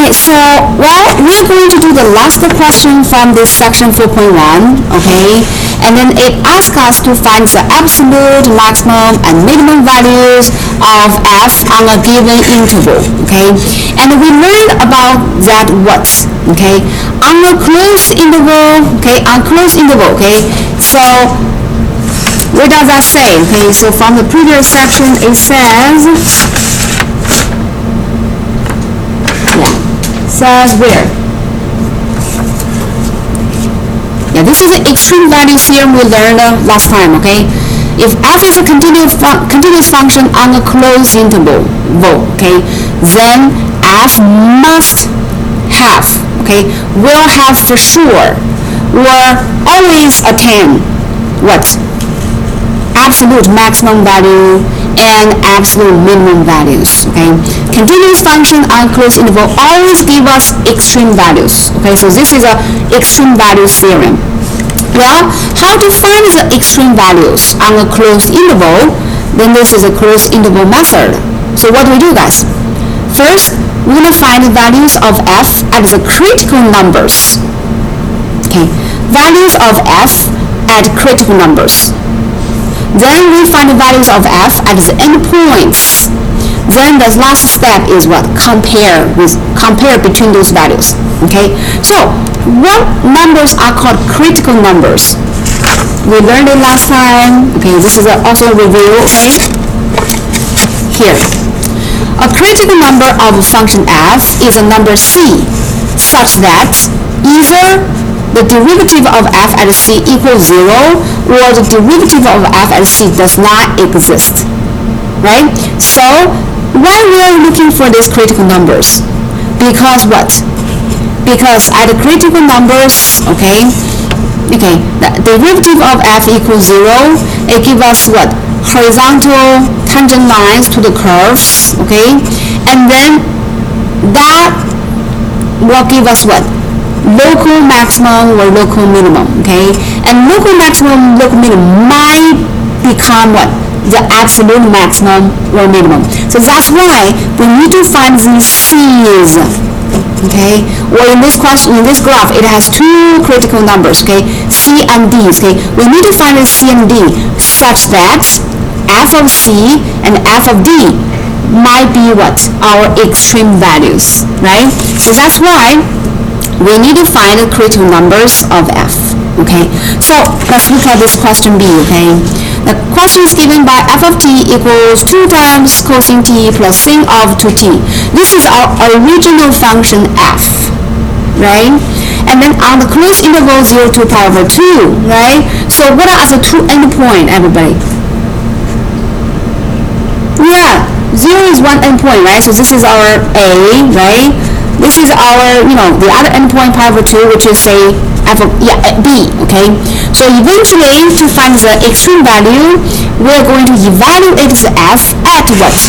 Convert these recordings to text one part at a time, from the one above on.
Okay, so, well, we're going to do the last question from this section 4.1, okay? And then it asks us to find the absolute, maximum, and minimum values of f on a given interval, okay? And we learned about that what, okay? On a closed interval, okay? On closed interval, okay? So, what does that say? Okay, so from the previous section, it says, says where? Yeah, this is the extreme values theorem we learned last time, okay? If f is a continuous function on a closed interval, okay, then f must have, okay, will have for sure, or always attain what? Absolute maximum value and absolute minimum values, okay? Continuous function on closed interval always give us extreme values, okay? So this is a extreme values theorem. Well, how to find the extreme values on a closed interval? Then this is a closed interval method. So what do we do, guys? First, we're going to find the values of f at the critical numbers, okay? Values of f at critical numbers. Then we find the values of f at the endpoints. Then the last step is what? Compare between those values. Okay? So what numbers are called critical numbers? We learned it last time. Okay, this is also a review, okay? Here. A critical number of function f is a number c such that either the derivative of f at c equals 0 or the derivative of f at c does not exist, right? So why we are looking for these critical numbers? Because what? Because at the critical numbers, okay, the derivative of f equals 0, it gives us what? Horizontal tangent lines to the curves, okay, and then that will give us what? Local maximum or local minimum, okay? And local maximum, local minimum might become what? The absolute maximum or minimum. So that's why we need to find these C's, okay? Or in this question, in this graph, it has two critical numbers, okay? C and D, okay? We need to find the C and D such that f of C and f of D might be what? Our extreme values, right? So that's why we need to find the critical numbers of f, okay? So let's look at this question B, okay? The question is given by f of t equals 2 times cosine t plus sin of 2t. This is our original function f, right? And then on the closed interval 0 to pi over 2, right? So what are the two endpoints, everybody? Yeah, 0 is one endpoint, right? So this is our A, right? This is our, the other endpoint pi over 2, which is say f of, B, okay? So eventually, to find the extreme value, we're going to evaluate the f at what?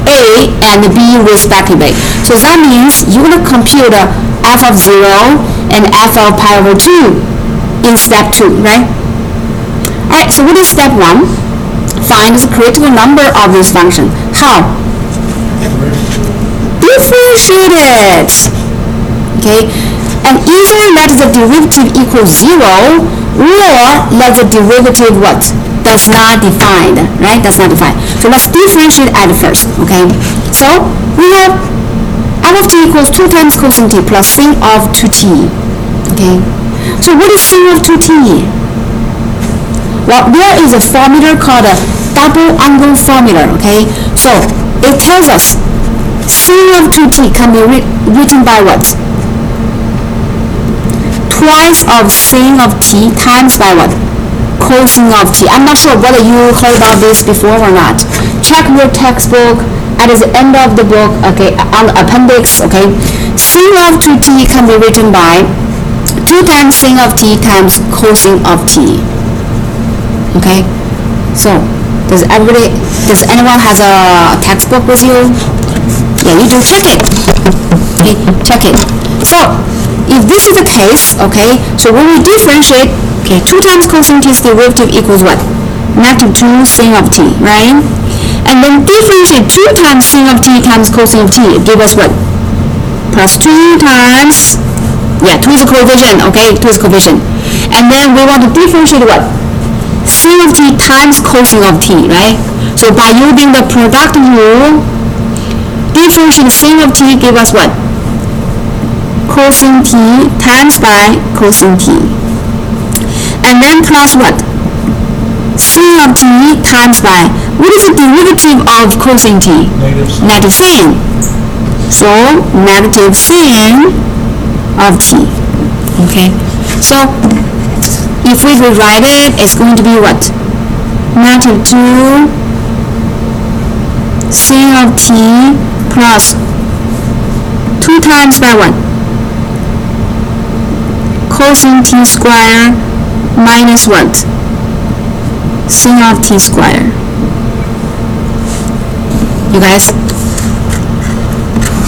A and B respectively. So that means you're going to compute f of 0 and f of pi over 2 in step 2, right? Alright, so what is step 1? Find the critical number of this function. How? Differentiate it, okay? And either let the derivative equal 0 or let the derivative what? Does not define, right? Does not define. So let's differentiate at first, okay? So we have f of t equals 2 times cosine t plus sin of 2t, okay? So what is sin of 2t? Well, there is a formula called a double angle formula, okay? So it tells us sin of 2t can be written by what? Twice of sin of t times by what? Cosine of t. I'm not sure whether you heard about this before or not. Check your textbook at the end of the book, okay, on the appendix, okay? Sin of 2t can be written by 2 times sin of t times cosine of t. Okay? So, does anyone has a textbook with you? Yeah, you do. Check it. Okay, check it. So, if this is the case, okay, so when we differentiate, okay, 2 times cosine t's derivative equals what? Negative 2 sin of t, right? And then differentiate 2 times sin of t times cosine of t, it gives us what? plus 2 times, 2 is a coefficient, okay, 2 is a coefficient. And then we want to differentiate what? Sin of t times cosine of t, right? So by using the product rule, differentiate sin of t give us what? Cosine t times by cosine t. And then plus what? Sin of t times by, what is the derivative of cosine t? Negative sin. So negative sin of t. Okay, so if we rewrite it, it's going to be what? Negative 2 sin of t plus 2 times by what? Cosine t square minus what? Sin of t square. You guys?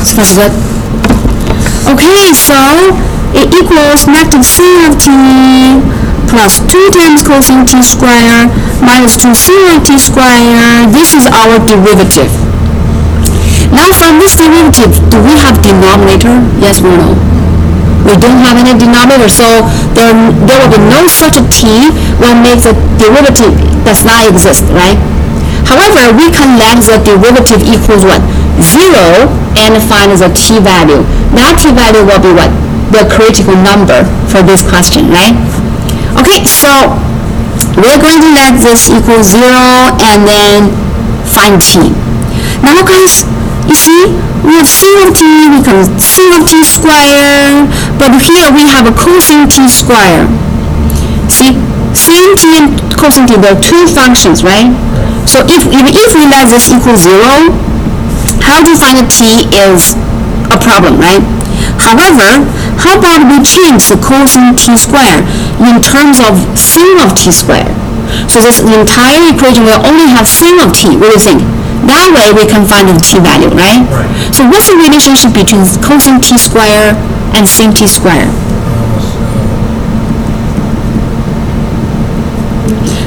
Sounds good? Okay, so it equals negative sin of t plus 2 times cosine t square minus 2 sin of t square. This is our derivative. Now from this derivative, do we have denominator? Yes or no? We don't have any denominator, so there will be no such a t when make the derivative does not exist, right? However, we can let the derivative equals what? 0 and find the t value. That t value will be what? The critical number for this question, right? Okay, so we're going to let this equal 0 and then find t. Now guys, you see, we have sin of t, we can sin of t square, but here we have a cosine t square. See, sin t and cosine t, there are two functions, right? So if we let this equal 0, how to find a t is a problem, right? However, how about we change the cosine t square in terms of sin of t square? So this entire equation will only have sin of t. What do you think? That way we can find the t value, right? So what's the relationship between cosine t square and sin t square?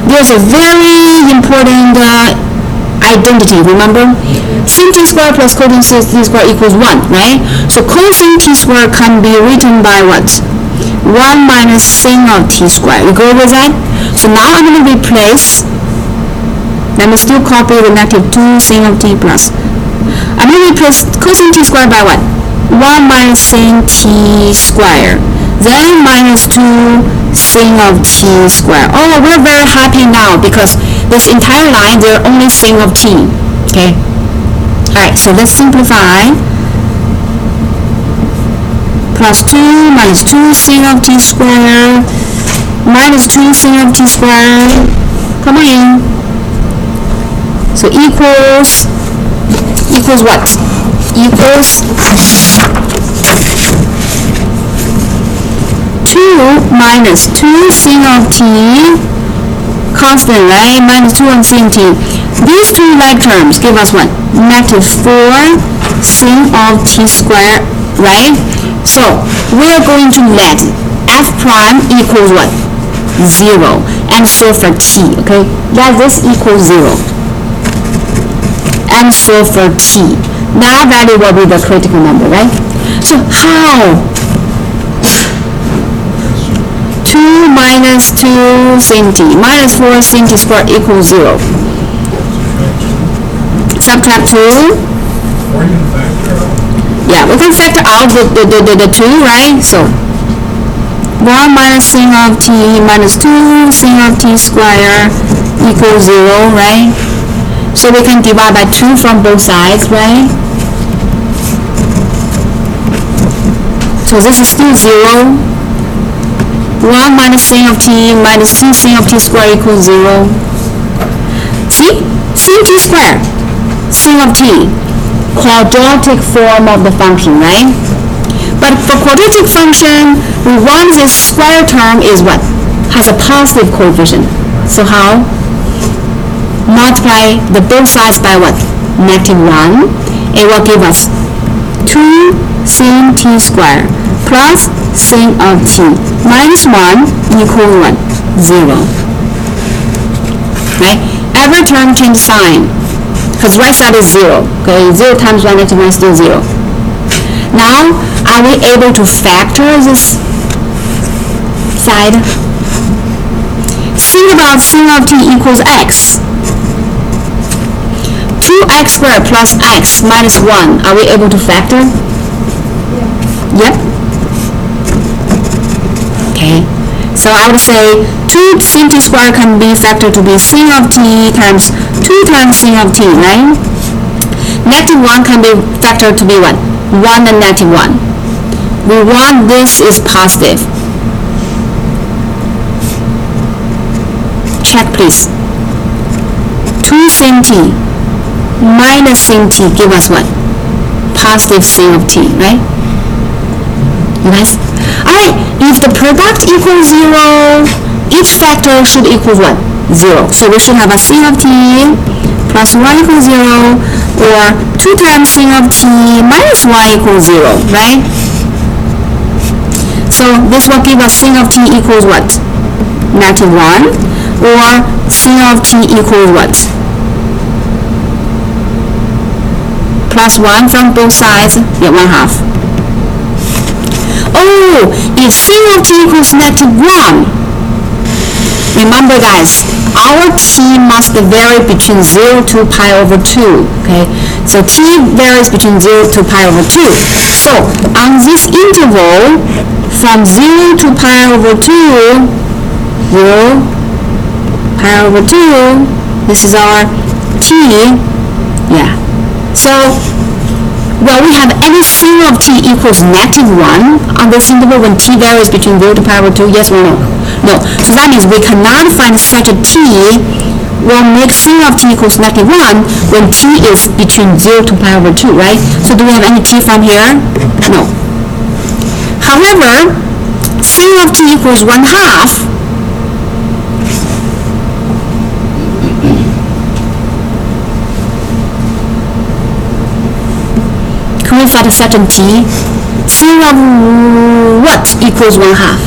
There's a very important identity, remember? Sin t square plus cosine t square equals 1, right? So cosine t square can be written by what? 1 minus sin of t square. You go with that? So now I'm going to replace, let me still copy the negative 2 sin of t plus. I'm going to replace cosine t square by what? 1 minus sin t square. Then minus 2 sin of t square. Oh, we're very happy now because this entire line, there are only sin of t. Okay? Alright, so let's simplify. Plus 2 minus 2 sin of t square minus 2 sin of t square. Come on in. So equals what? Equals 2 minus 2 sin of t, constant, right? Minus 2 on sin t. These two like terms give us what? Negative 4 sin of t square, right? So we're going to let f prime equals what? 0. And so for t, okay? Let this equal 0. And so for t, that value will be the critical number, right? So how? 2 minus 2 sin t minus 4 sin t squared equals 0. Subtract 2. Yeah, we can factor out the 2, right? So 1 minus sin of t minus 2 sin of t squared equals 0, right? So we can divide by 2 from both sides, right? So this is still 0. 1 minus sin of t minus 2 sin of t squared equals 0. See? Sin t squared, sin of t, quadratic form of the function, right? But for quadratic function, we want this square term is what? Has a positive coefficient. So how? Multiply the both sides by what? Negative 1. It will give us 2 sin t squared plus sin of t minus 1 equals what? 0. Right? Every term change sign because right side is 0. Okay, 0 times 1 negative 1 is still 0. Now, are we able to factor this side? Think about sin of t equals x. 2x squared plus x minus 1. Are we able to factor? Yep. Okay. So I would say 2 sin t squared can be factored to be sin of t times 2 times sin of t, right? Negative 1 can be factored to be what? 1 and negative 1. We want this is positive. Check please. 2 sin t minus sin t give us what? Positive sin of t, right? You guys? Alright, if the product equals 0, each factor should equal what? 0. So we should have a sin of t plus 1 equals 0, or 2 times sin of t minus 1 equals 0, right? So this will give us sin of t equals what? Negative 1, or sin of t equals what? Plus 1 from both sides, yeah, 1/2. Oh, if sin of t equals negative 1, remember guys, our t must vary between 0 to pi over 2, okay? So t varies between 0 to pi over 2. So on this interval, from 0 to pi over 2, 0, pi over 2, this is our t, yeah. So, well, we have any sin of t equals negative 1 on this interval when t varies between 0 to pi over 2, yes or no? No. So that means we cannot find such a t will make sin of t equals negative 1 when t is between 0 to pi over 2, right? So do we have any t from here? No. However, sin of t equals 1/2, can we find such a t? Sin of what equals 1/2?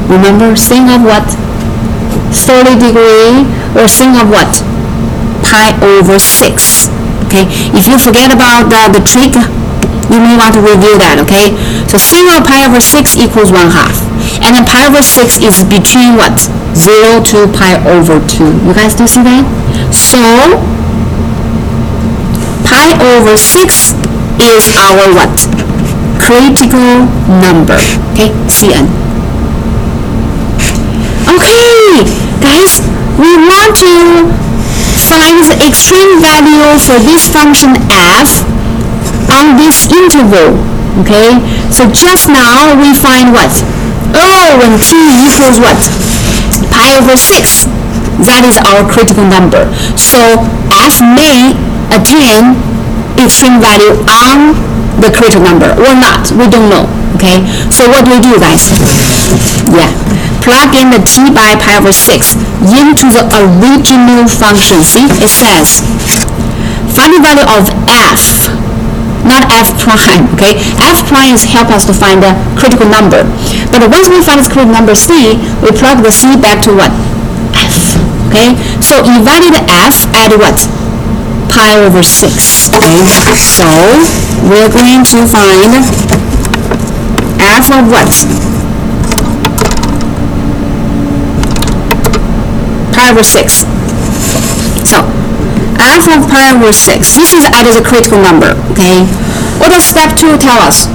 Remember, sin of what? 30 degree, or sin of what? Pi over 6. Okay, if you forget about the trick, you may want to review that, okay? So sin of pi over 6 equals 1/2. And then pi over 6 is between what? 0 to pi over 2. You guys do see that? So, pi over 6 is our what? Critical number. Okay, Cn. Okay, guys, we want to find the extreme value for this function f on this interval. Okay, so just now we find what? Oh, when t equals what? Pi over 6. That is our critical number. So f may attain extreme value on the critical number or not. We don't know. Okay, so what do we do, guys? Yeah, plug in the t by pi over 6 into the original function. See, it says find the value of f, not f prime, okay? F prime is help us to find the critical number. But once we find this critical number c, we plug the c back to what? F, okay? So evaluate f at what? Pi over 6, okay? So we're going to find f of what? Pi over 6. So f of pi over 6. This is at a critical number, okay? What does step 2 tell us?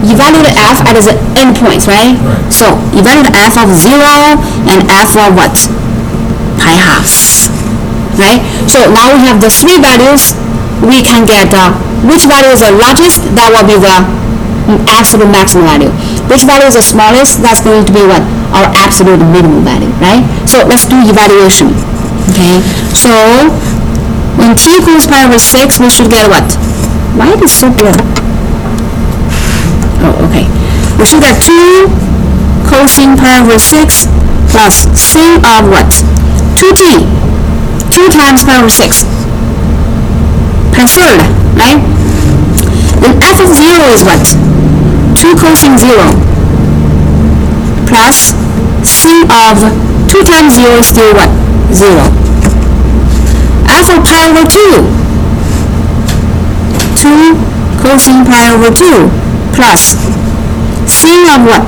Evaluate f at the endpoints, right? So evaluate f of 0 and f of what? Pi halves, right? So now we have the 3 values. We can get which value is the largest? That will be the absolute maximum value. Which value is the smallest? That's going to be what? Our absolute minimum value, right? So let's do evaluation. Okay, so when t equals pi over 6, we should get what? Why is it so blue? Oh, okay. We should get 2 cosine pi over 6 plus sin of what? 2t. 2 times pi over 6. Pi third, right? Then f of 0 is what? 2 cosine 0 plus sin of 2 times 0 is still what? 0. F of pi over 2. 2 cosine pi over 2 plus sin of what?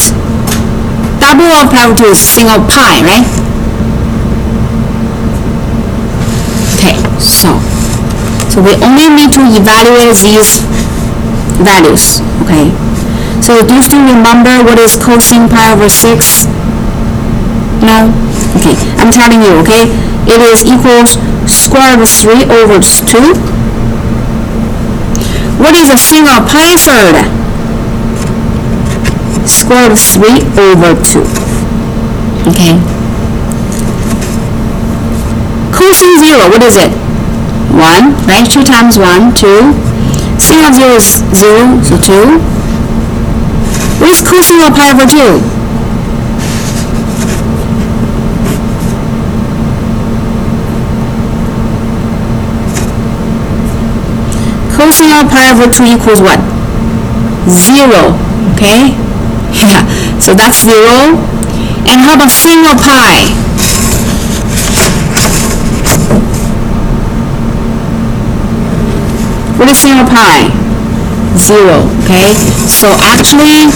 Double of pi over 2 is sin of pi, right? Okay, so we only need to evaluate these values, okay? So do you still remember what is cosine pi over 6? No? Okay, I'm telling you, okay? It is equals square root of 3 over 2. What is the sin of pi third? Square root of 3 over 2. Okay? Cosine 0, what is it? 1, right? 2 times 1, 2. Sin of 0 is 0, so 2. What is cosine of pi over 2? Cosine of pi over 2 equals what? 0, okay? Yeah, so that's 0. And how about sin of pi? What is sin of pi? 0, okay? So actually,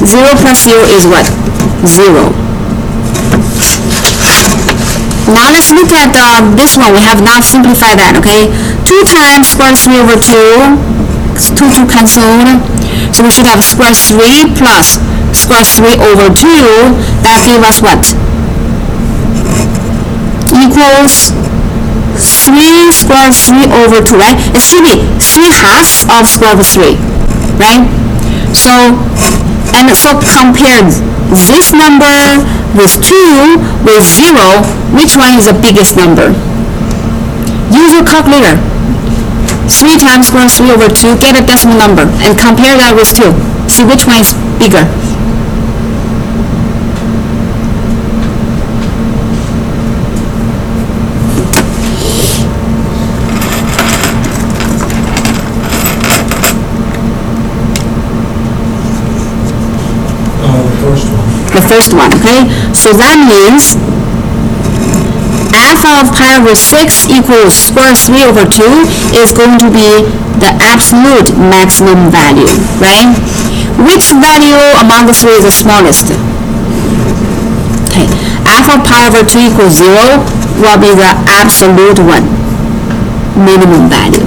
0 plus 0 is what? 0. Now let's look at this one. We have not simplified that, okay? 2 times square root 3 over 2. 2 cancelled. So we should have square 3 plus square 3 over 2. That gives us what? Equals 3 square 3 over 2, right? It should be 3 halves of square root 3, right? So compare this number with 2 with 0. Which one is the biggest number? Use your calculator. 3 times square root 3 over 2, get a decimal number, and compare that with 2. See which one is bigger. The first one, okay? So that means f of pi over 6 equals square root 3 over 2 is going to be the absolute maximum value, right? Which value among the three is the smallest? Okay, f of pi over 2 equals 0 will be the absolute one, minimum value.